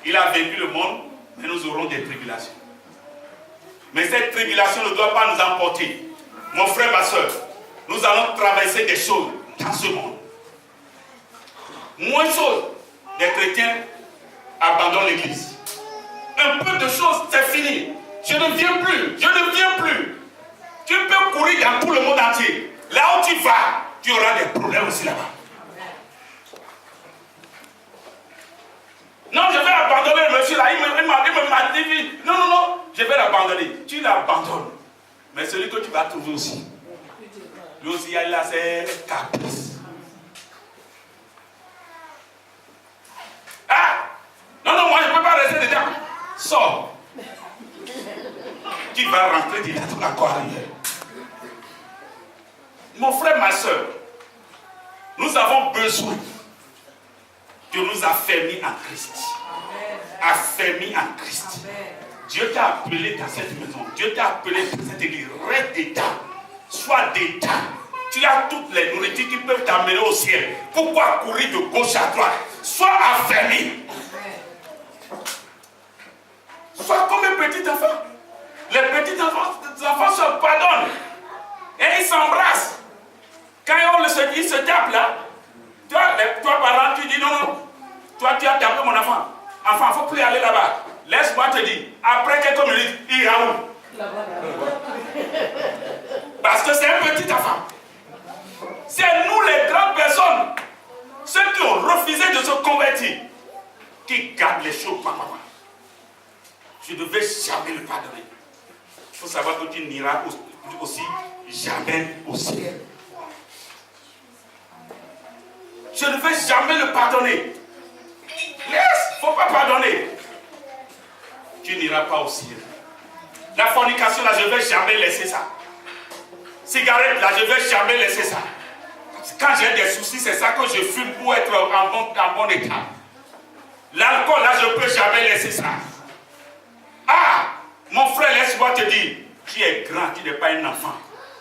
Il a vécu le monde, mais nous aurons des tribulations. Mais cette tribulation ne doit pas nous emporter. Mon frère, ma soeur, nous allons traverser des choses dans ce monde. Moins de choses, des chrétiens abandonnent l'église. Un peu de choses, c'est fini. Je ne viens plus, je ne viens plus. Tu peux courir dans tout le monde entier. Là où tu vas, tu auras des problèmes aussi là-bas. Non, je vais abandonner le monsieur là. Il m'a dit, non, je vais l'abandonner. Tu l'abandonnes. Mais celui que tu vas trouver aussi, lui aussi, il a ses caprices. Ah! Non, moi je ne peux pas rester dedans. Sors. Tu vas rentrer dedans dans la carrière. Mon frère, ma soeur, nous avons besoin de nous affermir en Christ. Affermir en Christ. Dieu t'a appelé dans cette maison. Dieu t'a appelé dans cette église. Reste dedans. Sois dedans. Tu as toutes les nourritures qui peuvent t'amener au ciel. Pourquoi courir de gauche à droite? Sois affermi. Sois comme un petit enfant. Les petits enfants se pardonnent. Et ils s'embrassent. Quand ils se tapent là, toi parent, tu dis non. Toi, tu as tapé mon enfant. Enfant, il ne faut plus aller là-bas. Laisse-moi te dire. Après quelques minutes, il ira où? Parce que c'est un petit enfant. C'est nous les grandes personnes, ceux qui ont refusé de se convertir, qui gardent les choses. Je ne vais jamais le pardonner. Il faut savoir que tu n'iras aussi jamais au ciel. Je ne vais jamais le pardonner. Il ne faut pas pardonner. Tu n'iras pas au ciel. La fornication, là, je ne vais jamais laisser ça. Cigarette, là, je ne vais jamais laisser ça. Quand j'ai des soucis, c'est ça que je fume pour être en bon état. L'alcool, là, je ne peux jamais laisser ça. Ah, mon frère, laisse-moi te dire, tu es grand, tu n'es pas un enfant.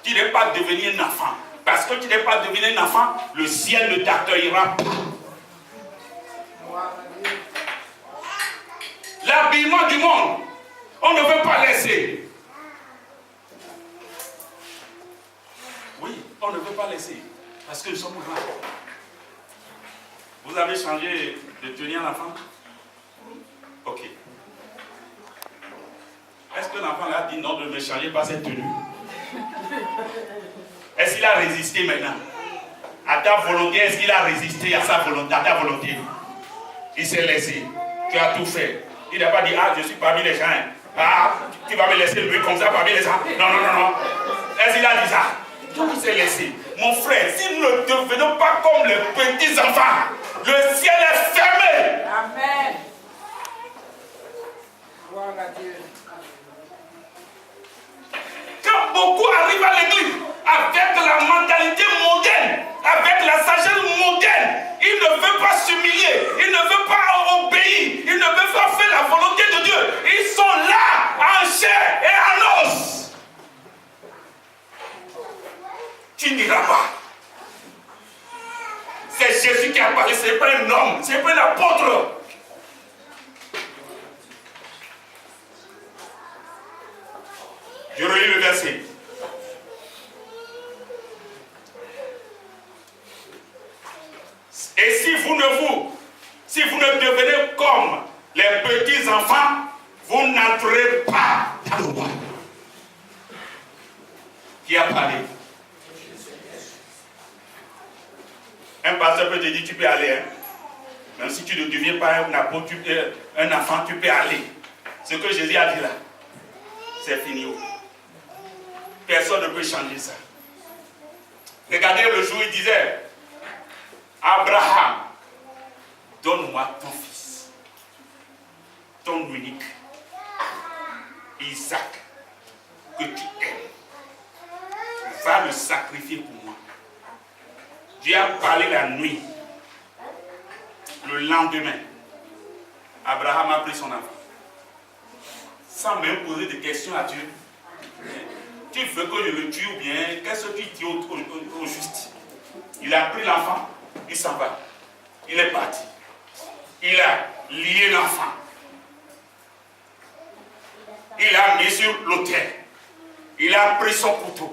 Tu n'es pas devenu un enfant. Parce que tu n'es pas devenu un enfant, le ciel ne t'accueillera pas. L'habillement du monde, on ne veut pas laisser. Oui, on ne veut pas laisser. Parce que nous sommes grands. Vous avez changé de tenue à l'enfant? Ok. Est-ce que l'enfant a dit non de ne changer pas cette tenue? Est-ce qu'il a résisté maintenant? À ta volonté, est-ce qu'il a résisté à sa volonté, à ta volonté? Il s'est laissé. Tu as tout fait. Il n'a pas dit, ah, je suis parmi les gens. Ah, tu vas me laisser lui comme ça parmi les gens. Non. Est-ce qu'il a dit ça? Donc il s'est laissé. Mon frère, si nous ne devenons pas comme les petits enfants, le ciel est fermé. Amen. Gloire à Dieu. Quand beaucoup arrivent à l'église avec la mentalité mondaine, avec la sagesse mondaine, ils ne veulent pas s'humilier, ils ne veulent pas obéir, ils ne veulent pas faire la volonté de Dieu. Ils sont là en chair et en os. Tu n'iras pas. C'est Jésus qui a parlé, ce n'est pas un homme, ce n'est pas un apôtre. Je relis le verset. Et si vous ne devenez comme les petits enfants, vous n'entrerez pas dans le roi. Qui a parlé? Un pasteur peut te dire, tu peux aller. Hein? Même si tu ne deviens pas un apôtre, un enfant, tu peux aller. Ce que Jésus a dit là, c'est fini. Personne ne peut changer ça. Regardez le jour où il disait, Abraham, donne-moi ton fils, ton unique, Isaac, que tu aimes. Va le sacrifier pour moi. Dieu a parlé la nuit. Le lendemain, Abraham a pris son enfant. Sans même poser de questions à Dieu. Tu veux que je le tue ou bien qu'est-ce que tu dis au juste? Il a pris l'enfant, il s'en va. Il est parti. Il a lié l'enfant. il a mis sur l'autel. Il a pris son couteau.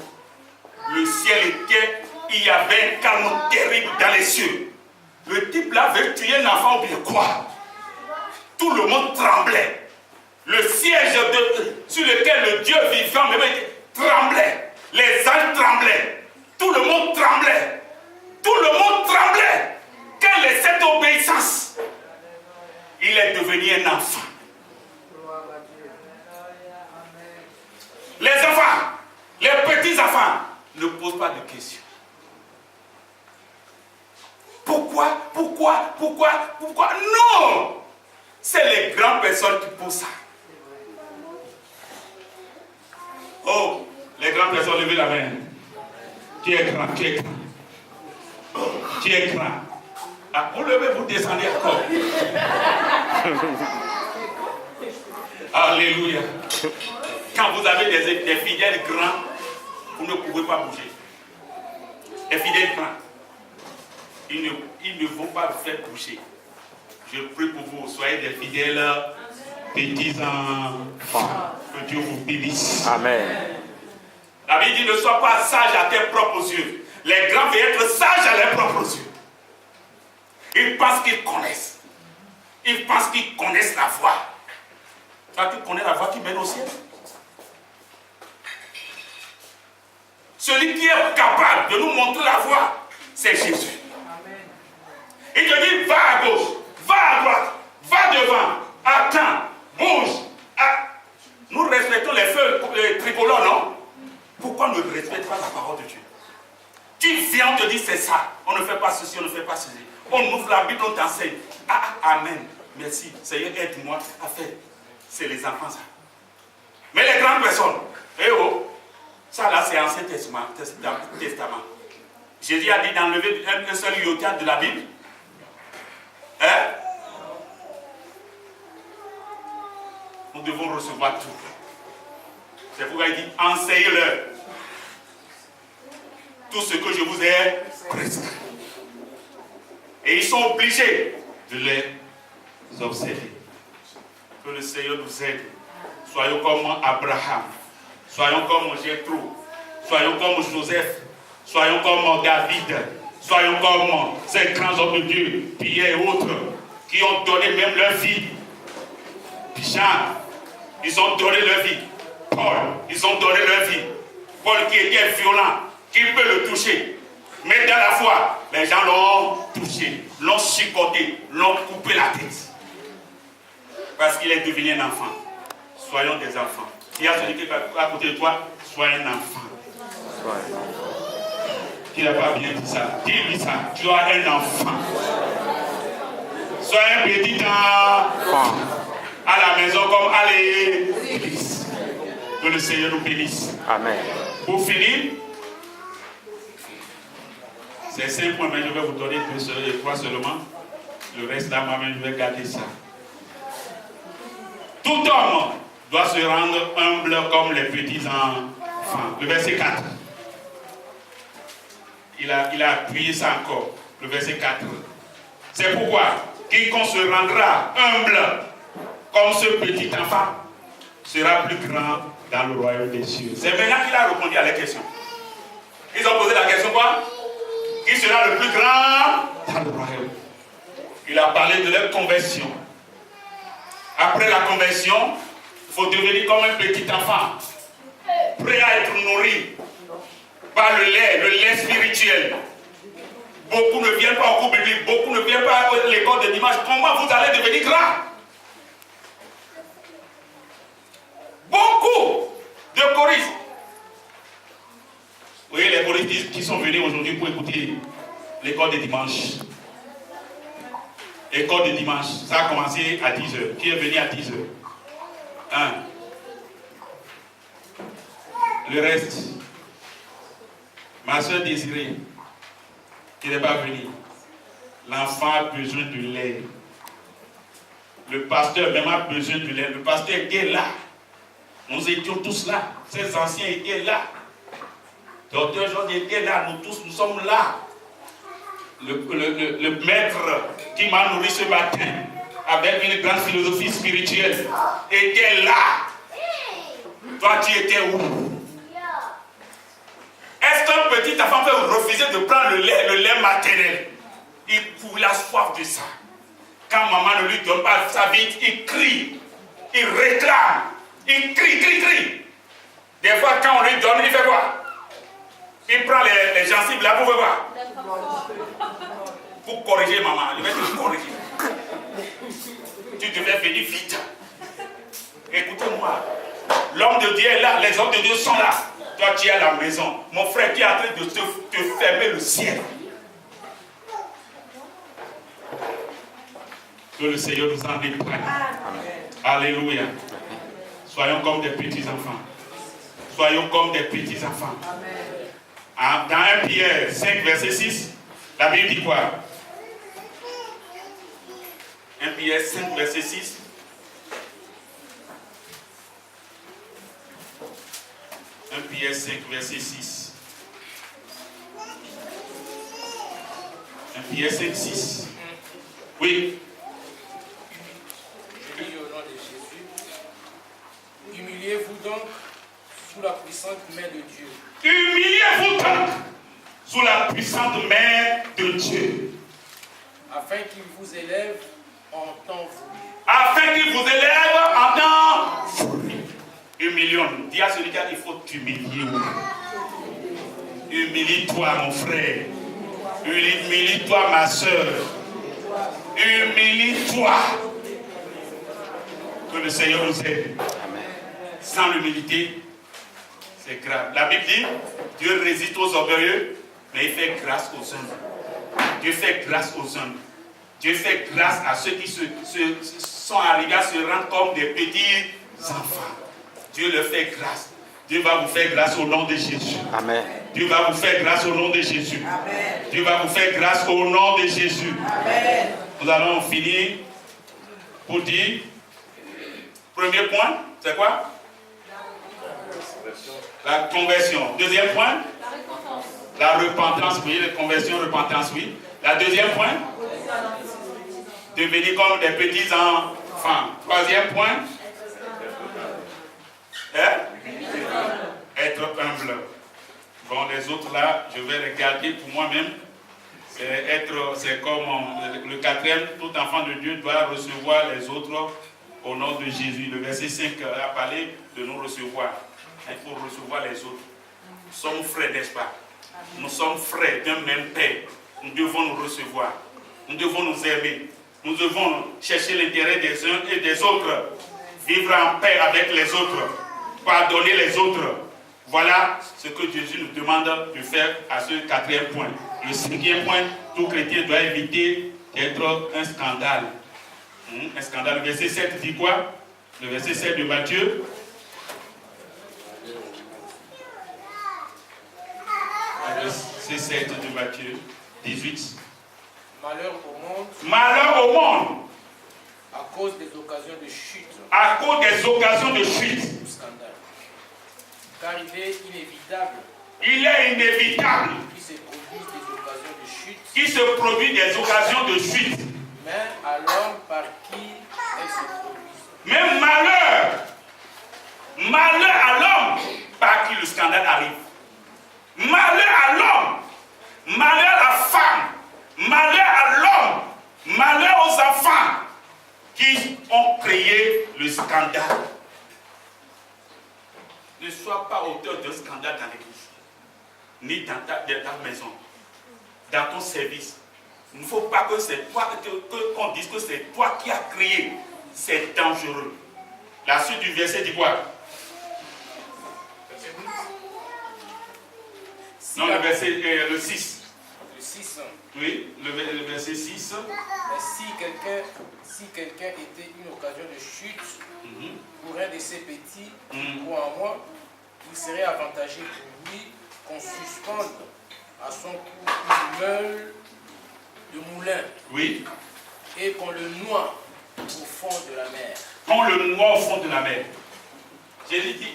Le ciel était, il y avait un calme terrible dans les cieux. Le type là veut tuer un enfant ou bien quoi? Tout le monde tremblait. Le siège sur lequel le Dieu vivant tremblait. Les anges tremblaient. Tout le monde tremblait. Tout le monde tremblait. Quelle est cette obéissance? Il est devenu un enfant. Les enfants, les petits enfants, ne posent pas de questions. Pourquoi? Non! C'est les grandes personnes qui posent ça. Oh, les grandes personnes, levez la main. Qui est grand? Qui est grand? Ah, vous levez, vous descendez encore. Alléluia. Quand vous avez des fidèles grands, vous ne pouvez pas bouger. Les fidèles grands, ils ne vont pas vous faire bouger. Je prie pour vous, soyez des fidèles petits enfants. Que Dieu vous bénisse. Amen. La Bible dit, ne sois pas sage à tes propres yeux. Les grands veulent être sages à leurs propres yeux. Ils pensent qu'ils connaissent. Ils pensent qu'ils connaissent la voie. Toi, tu connais la voie qui mène au ciel. Celui qui est capable de nous montrer la voie, c'est Jésus. Il te dit, va à gauche, va à droite, va devant, attends, bouge. Nous respectons les feux tricolores, non? Pourquoi ne respecte pas la parole de Dieu? Tu viens, on te dit c'est ça. On ne fait pas ceci, on ne fait pas ceci. On ouvre la Bible, on t'enseigne. Amen. Merci. Seigneur, aide-moi à faire. C'est les enfants, ça. Mais les grandes personnes, ça là, c'est Ancien Testament. Jésus a dit d'enlever un seul iota de la Bible. Hein? Nous devons recevoir tout. C'est pourquoi il dit, enseignez-leur tout ce que je vous ai prescrit. Et ils sont obligés de les observer. Que le Seigneur nous aide. Soyons comme Abraham. Soyons comme Jétro. Soyons comme Joseph. Soyons comme David. Soyons comme ces grands hommes de Dieu, Pierre et autres, qui ont donné même leur vie. Jean, ils ont donné leur vie. Paul, ils ont donné leur vie. Paul qui était violent, qui peut le toucher. Mais dans la foi, les gens l'ont touché, l'ont chicoté, l'ont coupé la tête. Parce qu'il est devenu un enfant. Soyons des enfants. Il y a celui qui est à côté de toi, sois un enfant. Qui n'a pas bien dit ça? Dis-lui ça. Tu es un enfant. Sois un petit enfant. À la maison comme à l'église. Que le Seigneur nous bénisse. Amen. Pour finir, c'est 5 points, mais je vais vous donner 3 seulement. Le reste là, moi-même, je vais garder ça. Tout homme doit se rendre humble comme les petits enfants. Le verset 4. Il a appuyé ça encore. Le verset 4. C'est pourquoi quiconque se rendra humble comme ce petit enfant sera plus grand dans le royaume des cieux. C'est maintenant qu'il a répondu à la question. Ils ont posé la question quoi? Qui sera le plus grand dans le royaume? Il a parlé de leur conversion. Après la conversion, il faut devenir comme un petit enfant, prêt à être nourri par le lait spirituel. Beaucoup ne viennent pas au cours biblique, beaucoup ne viennent pas à l'école de dimanche. Comment vous allez devenir grand? Beaucoup de choristes. Vous voyez les choristes qui sont venus aujourd'hui pour écouter l'école de dimanche. École de dimanche, ça a commencé à 10h. Qui est venu à 10h? Le reste, ma soeur Désirée, qui n'est pas venue. L'enfant a besoin de lait. Le pasteur même a besoin de lait. Le pasteur était là. Nous étions tous là. Ces anciens étaient là. Docteur Georges était là. Nous tous, nous sommes là. Le maître qui m'a nourri ce matin avec une grande philosophie spirituelle était là. Toi, tu étais où? Est-ce qu'un petit enfant peut refuser de prendre le lait maternel? Il a soif de ça. Quand maman ne lui donne pas sa vie, il crie, il réclame, il crie. Des fois, quand on lui donne, il fait quoi? Il prend les gencives là pour faire quoi? Pour corriger maman. Je vais te corriger. Tu devais venir vite. Écoutez-moi. L'homme de Dieu est là, les hommes de Dieu sont là. Toi, tu es à la maison. Mon frère, qui est en train de te fermer le ciel. Que le Seigneur nous en épargne. Alléluia. Soyons comme des petits enfants. Soyons comme des petits enfants. Dans 1 Pierre 5, verset 6, la Bible dit quoi? 1 Pierre 5, verset 6. 1 Pierre 5, verset 6. 1 Pierre 5, 6. Oui. Je lis au nom de Jésus. Humiliez-vous donc sous la puissante main de Dieu. Humiliez-vous donc sous la puissante main de Dieu. Afin qu'il vous élève en temps voulu. Afin qu'il vous élève en temps voulu. Humilions. Dis à celui-là, il faut t'humilier. Humilie-toi, mon frère. Humilie-toi, ma soeur. Humilie-toi. Que le Seigneur nous aide. Sans l'humilité, c'est grave. La Bible dit, Dieu résiste aux orgueilleux, mais il fait grâce aux hommes. Dieu fait grâce aux hommes. Dieu fait grâce à ceux qui sont arrivés à se rendre comme des petits enfants. Dieu leur fait grâce. Dieu va vous faire grâce au nom de Jésus. Amen. Dieu va vous faire grâce au nom de Jésus. Amen. Dieu va vous faire grâce au nom de Jésus. Amen. Nous allons finir pour dire, premier point, c'est quoi? La conversion. Deuxième point? La repentance, oui. La conversion, repentance, oui. La deuxième point? Devenir comme des petits enfants. Troisième point? Être humble. Bon, les autres là, je vais les garder pour moi-même. C'est comme le quatrième, tout enfant de Dieu doit recevoir les autres au nom de Jésus. Le verset 5 a parlé de nous recevoir. Il faut recevoir les autres. Nous sommes frères, n'est-ce pas? Nous sommes frères d'un même Père. Nous devons nous recevoir. Nous devons nous aimer. Nous devons chercher l'intérêt des uns et des autres. Vivre en paix avec les autres. Pardonner les autres. Voilà ce que Jésus nous demande de faire à ce quatrième point. Le cinquième point, tout chrétien doit éviter d'être un scandale. Un scandale. Le verset 7 dit quoi? Le verset 7 de Matthieu. Le verset 7 de Matthieu 18. Malheur au monde. Malheur au monde. À cause des occasions de chute. À cause des occasions de chute. Ou scandale. Car il est inévitable. Il est inévitable. Qu'il se produise des occasions de chute. Qui se produit des occasions de chute. Mais à l'homme par qui elles se produisent. Mais malheur. Malheur à l'homme par qui le scandale arrive. Malheur à l'homme. Malheur à la femme. Malheur à l'homme. Malheur aux enfants qui ont créé le scandale. Ne sois pas auteur d'un scandale dans l'église, ni dans ta maison, dans ton service. Il ne faut pas que c'est toi, qu'on dise que c'est toi qui as créé. C'est dangereux. La suite du verset dit quoi? Non, le verset, le 6. Le 6. Oui, le verset 6. Mais si quelqu'un était une occasion de chute pour un de ses petits ou en moi, il serait avantagé pour lui qu'on suspende à son cou une meule de moulin. Oui. Et qu'on le noie au fond de la mer. Qu'on le noie au fond de la mer. Jésus dit,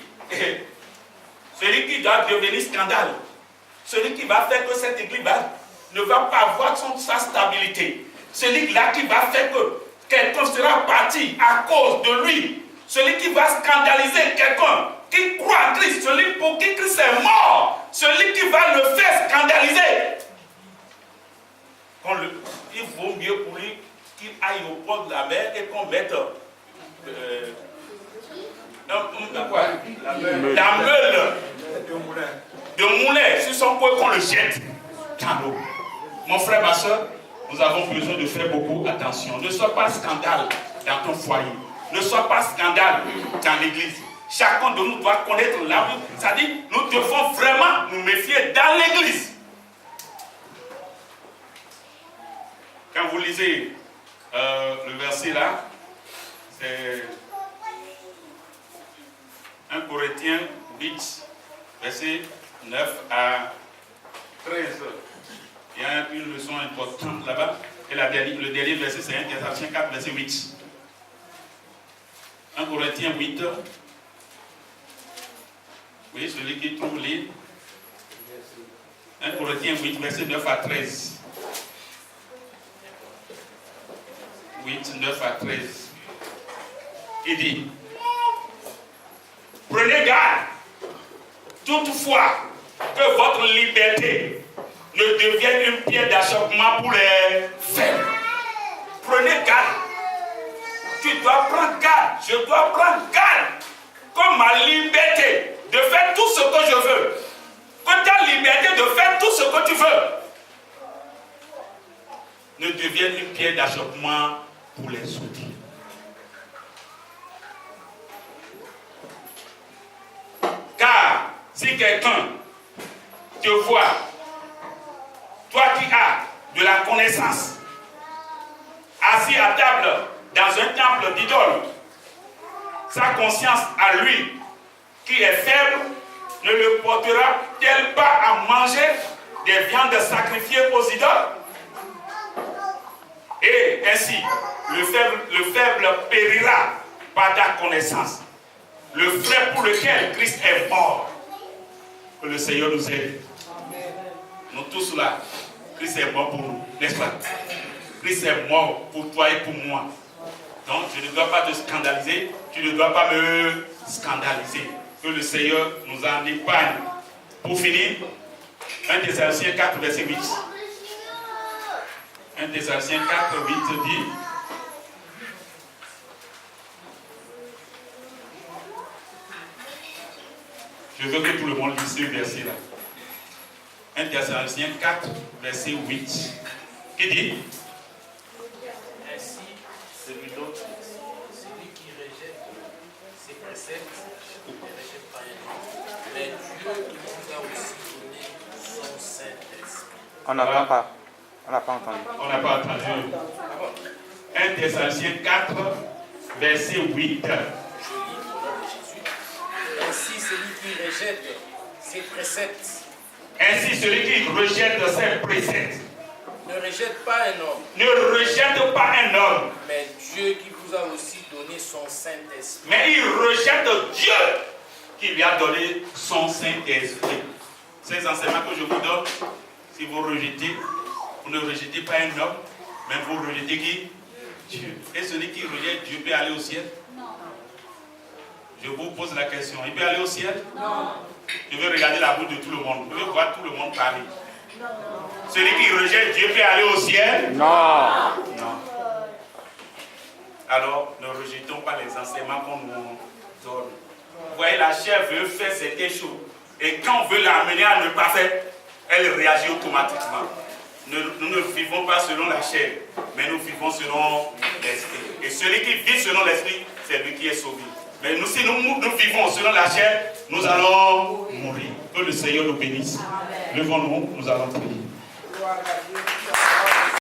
celui qui doit devenir scandale, celui qui va faire que cette église ne va pas avoir sa stabilité, celui-là qui va faire que quelqu'un sera parti à cause de lui, celui qui va scandaliser quelqu'un, qui croit en Christ, celui pour qui Christ est mort, celui qui va le faire scandaliser. Il vaut mieux pour lui qu'il aille au port de la mer et qu'on mette la meule de moulin sur son poing, qu'on le jette dans l'eau. Mon frère, ma soeur, nous avons besoin de faire beaucoup attention. Ne sois pas scandale dans ton foyer. Ne sois pas scandale dans l'église. Chacun de nous doit connaître la Bible. C'est-à-dire, nous devons vraiment nous méfier dans l'église. Quand vous lisez le verset là, c'est 1 Corinthiens 8, verset 9 à 13. Il y a une leçon importante là-bas. Et le dernier verset, c'est 1 Thessaloniciens 4, verset 8. 1 Corinthiens 8. Oui, celui qui trouve lit. 1 Corinthiens 8, verset 9 à 13. 8, 9 à 13. Il dit: prenez garde, toutefois, que votre liberté ne devienne une pierre d'achoppement pour les faibles. Prenez garde. Tu dois prendre garde. Je dois prendre garde. Comme ma liberté de faire tout ce que je veux. Que ta liberté de faire tout ce que tu veux ne devienne une pierre d'achoppement pour les autres. Car si quelqu'un te voit, toi qui as de la connaissance, assis à table dans un temple d'idole, sa conscience à lui, qui est faible, ne le portera-t-elle pas à manger des viandes sacrifiées aux idoles? Et ainsi, le faible périra par ta connaissance. Le frère pour lequel Christ est mort. Que le Seigneur nous aide. Nous tous là, Christ est mort pour nous, n'est-ce pas? Christ est mort pour toi et pour moi. Donc je ne dois pas te scandaliser, tu ne dois pas me scandaliser. Que le Seigneur nous en épargne. Pour finir, 1 Thessaloniciens 4, verset 8. 1 Thessaloniciens 4, 8 dit: je veux que tout le monde lise ce verset là. 1 Thessaloniciens 4, verset 8. Qui dit: ainsi, celui qui rejette ses préceptes ne rejette pas un homme, mais Dieu qui vous a aussi donné son Saint-Esprit. On n'entend pas. On n'a pas entendu. On n'a pas entendu. 1 Thessaloniciens 4, verset 8. Je lis au nom de Jésus. Ainsi, celui qui rejette ses préceptes Ainsi, celui qui rejette ses préceptes ne rejette pas un homme, ne rejette pas un homme, mais Dieu qui vous a aussi donné son Saint-Esprit. mais il rejette Dieu qui lui a donné son Saint-Esprit. Ces enseignements que je vous donne, si vous rejetez, vous ne rejetez pas un homme, mais vous rejetez qui? Dieu. Et celui qui rejette Dieu peut aller au ciel? Non. Je vous pose la question. Il peut aller au ciel? Non. Je veux regarder la bouche de tout le monde. Je veux voir tout le monde parler. Non. Celui qui rejette Dieu peut aller au ciel? Non. Non. Alors, ne rejetons pas les enseignements qu'on nous donne. Vous voyez, la chair veut faire certaines choses. Et quand on veut l'amener à ne pas faire, elle réagit automatiquement. Nous ne vivons pas selon la chair, mais nous vivons selon l'esprit. Et celui qui vit selon l'esprit, c'est lui qui est sauvé. Mais nous, si nous vivons selon la chair, nous allons mourir. Que le Seigneur nous bénisse. Levons-nous, nous allons prier.